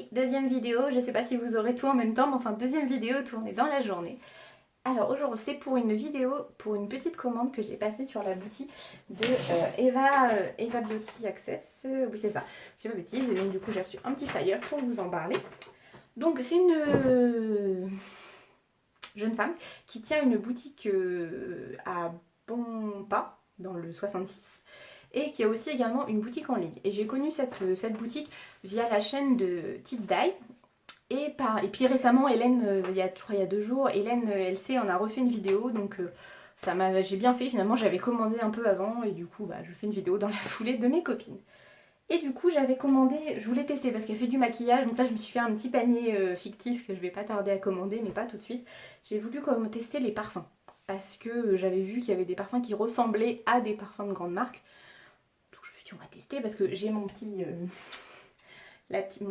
Oui, deuxième vidéo, je sais pas si vous aurez tout en même temps, mais enfin deuxième vidéo tournée dans la journée. Alors aujourd'hui c'est pour une vidéo, pour une petite commande que j'ai passée sur la boutique de Eva Beauty Access. Oui c'est ça, je dis pas bêtise, et donc du coup j'ai reçu un petit flyer pour vous en parler. Donc c'est une jeune femme qui tient une boutique à Bonpas, dans le 66, et qui a aussi également une boutique en ligne. Et j'ai connu cette boutique via la chaîne de Tite Dye. Et puis récemment, Hélène, je crois il y a 2 jours, Hélène LC en a refait une vidéo, donc j'ai bien fait. Finalement, j'avais commandé un peu avant, et du coup, je fais une vidéo dans la foulée de mes copines. Et du coup, j'avais commandé, je voulais tester parce qu'elle fait du maquillage, donc ça, je me suis fait un petit panier fictif que je vais pas tarder à commander, mais pas tout de suite. J'ai voulu tester les parfums, parce que j'avais vu qu'il y avait des parfums qui ressemblaient à des parfums de grande marque. Donc je me suis dit, on va tester, parce que j'ai mon petit... la petite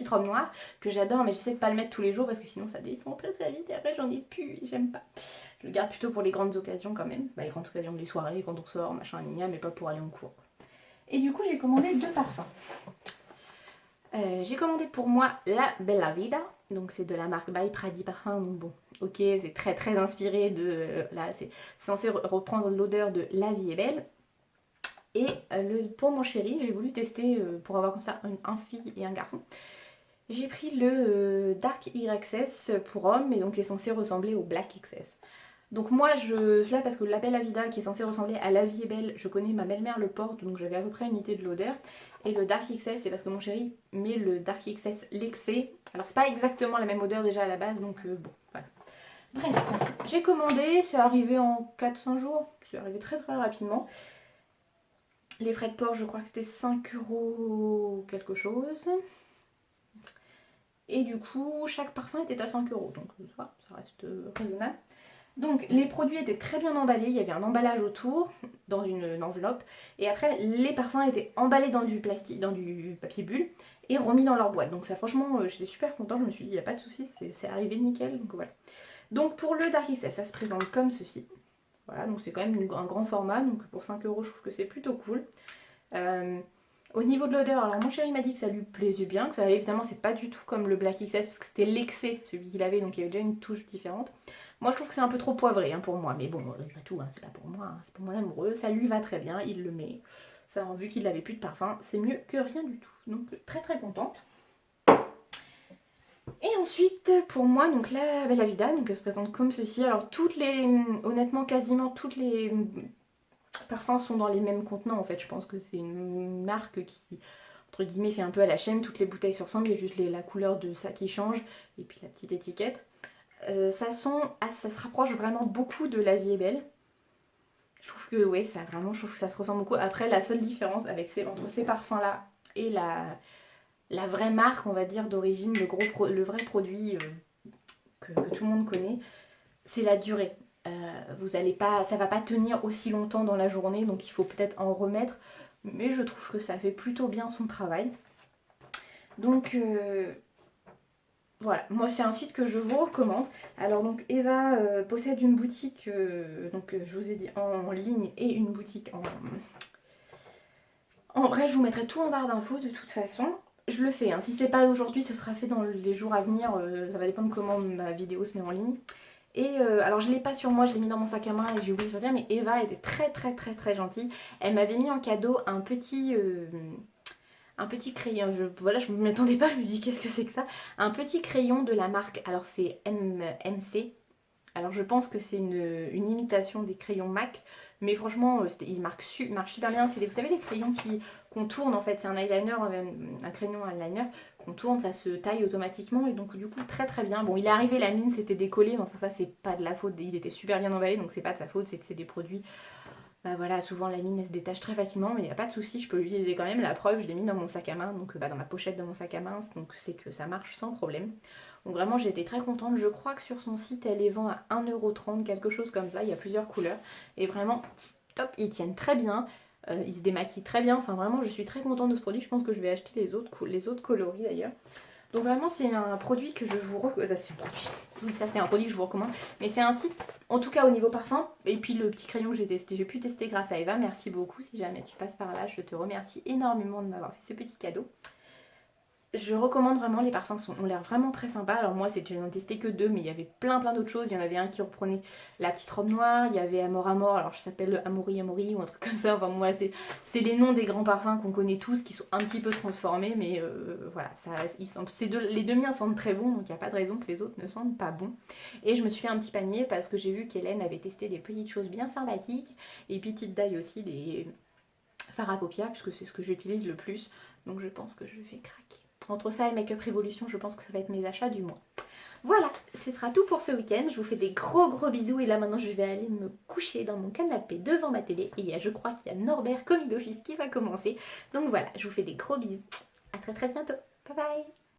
robe noire que j'adore, mais j'essaie de pas le mettre tous les jours parce que sinon ça descend très très vite et après j'en ai plus et j'aime pas. Je le garde plutôt pour les grandes occasions quand même, les grandes occasions des soirées, quand on sort, machin, gna, mais pas pour aller en cours. Et du coup j'ai commandé 2 parfums. J'ai commandé pour moi la Bella Vida, donc c'est de la marque By Pradi Parfum, donc bon, ok, c'est très très inspiré de... là c'est censé reprendre l'odeur de La Vie est Belle. Et pour mon chéri, j'ai voulu tester pour avoir comme ça un fille et un garçon. J'ai pris le Dark YXS pour homme, et donc qui est censé ressembler au Black XS. Donc moi je suis là parce que la Bella Vida qui est censé ressembler à La Vie est Belle, je connais, ma belle-mère le porte, donc j'avais à peu près une idée de l'odeur. Et le Dark XS, c'est parce que mon chéri met le Dark XS l'excès. Alors c'est pas exactement la même odeur déjà à la base, donc bon, voilà. Bref, j'ai commandé, c'est arrivé en 4-5 jours, c'est arrivé très très rapidement. Les frais de port, je crois que c'était 5 € quelque chose. Et du coup, chaque parfum était à 5 €, donc ça reste raisonnable. Donc les produits étaient très bien emballés, il y avait un emballage autour, dans une enveloppe, et après les parfums étaient emballés dans du plastique, dans du papier bulle, et remis dans leur boîte. Donc ça franchement, j'étais super contente, je me suis dit, il n'y a pas de souci, c'est arrivé nickel, donc voilà. Donc pour le Dark XS, ça se présente comme ceci. Voilà, donc c'est quand même un grand format, donc pour 5 € je trouve que c'est plutôt cool. Au niveau de l'odeur, alors mon chéri m'a dit que ça lui plaisait bien, que ça évidemment c'est pas du tout comme le Black XS parce que c'était l'excès celui qu'il avait, donc il y avait déjà une touche différente. Moi je trouve que c'est un peu trop poivré pour moi, mais bon, pas tout, c'est pas pour moi, c'est pour mon amoureux, ça lui va très bien, il le met. Ça, vu qu'il n'avait plus de parfum, c'est mieux que rien du tout. Donc très très contente. Et ensuite pour moi, donc la Bella Vida, donc elle se présente comme ceci. Alors honnêtement quasiment toutes les parfums sont dans les mêmes contenants en fait. Je pense que c'est une marque qui, entre guillemets, fait un peu à la chaîne. Toutes les bouteilles se ressemblent, il y a juste la couleur de ça qui change et puis la petite étiquette. Ça se rapproche vraiment beaucoup de La Vie est Belle. Je trouve que ouais, je trouve que ça se ressemble beaucoup. Après, la seule différence entre ces parfums là et la vraie marque, on va dire, d'origine, le vrai produit que tout le monde connaît, c'est la durée. Ça va pas tenir aussi longtemps dans la journée, donc il faut peut-être en remettre, mais je trouve que ça fait plutôt bien son travail. Donc voilà, moi c'est un site que je vous recommande. Alors donc Eva possède une boutique, je vous ai dit en ligne, et une boutique en vrai. Je vous mettrai tout en barre d'infos de toute façon. Je le fais, hein. Si c'est pas aujourd'hui, ce sera fait dans les jours à venir, ça va dépendre comment ma vidéo se met en ligne. Et alors je l'ai pas sur moi, je l'ai mis dans mon sac à main et j'ai oublié de dire, mais Eva était très très très très gentille. Elle m'avait mis en cadeau un petit crayon. Je ne m'attendais pas, je me dis qu'est-ce que c'est que ça. Un petit crayon de la marque, alors c'est MC. Alors je pense que c'est une imitation des crayons MAC, mais franchement il marche super bien. Vous savez les crayons qu'on tourne en fait, c'est un eyeliner, un crayon eyeliner qu'on tourne, ça se taille automatiquement et donc du coup très très bien. Bon, il est arrivé, la mine s'était décollée, mais enfin ça c'est pas de la faute, il était super bien emballé, donc c'est pas de sa faute, c'est que c'est des produits. Voilà, souvent la mine elle se détache très facilement, mais il n'y a pas de souci, je peux l'utiliser quand même. La preuve, je l'ai mis dans mon sac à main, donc dans ma pochette de mon sac à main, donc c'est que ça marche sans problème. Donc vraiment j'ai été très contente. Je crois que sur son site elle les vend à 1,30 €, quelque chose comme ça, il y a plusieurs couleurs. Et vraiment top, ils tiennent très bien, ils se démaquillent très bien, enfin vraiment je suis très contente de ce produit. Je pense que je vais acheter les autres coloris d'ailleurs. Donc vraiment c'est un produit que je vous recommande. C'est un produit. Oui, ça c'est un produit que je vous recommande. Mais c'est un site, en tout cas au niveau parfum. Et puis le petit crayon que j'ai testé, j'ai pu tester grâce à Eva. Merci beaucoup. Si jamais tu passes par là, je te remercie énormément de m'avoir fait ce petit cadeau. Je recommande vraiment, les parfums ont l'air vraiment très sympas. Alors moi, je n'en ai testé que 2, mais il y avait plein d'autres choses. Il y en avait un qui reprenait la petite robe noire, il y avait Amor Amor, alors je s'appelle le Amori Amori ou un truc comme ça. Enfin moi, c'est les noms des grands parfums qu'on connaît tous, qui sont un petit peu transformés, mais voilà, les deux miens sentent très bons, donc il n'y a pas de raison que les autres ne sentent pas bons. Et je me suis fait un petit panier parce que j'ai vu qu'Hélène avait testé des petites choses bien sympathiques, et Petite Daille aussi, des fards à paupières, puisque c'est ce que j'utilise le plus, donc je pense que je vais craquer. Entre ça et Make Up Revolution, je pense que ça va être mes achats du mois. Voilà, ce sera tout pour ce week-end. Je vous fais des gros bisous. Et là maintenant, je vais aller me coucher dans mon canapé devant ma télé. Et je crois qu'il y a Norbert, commis d'office, qui va commencer. Donc voilà, je vous fais des gros bisous. À très bientôt. Bye bye.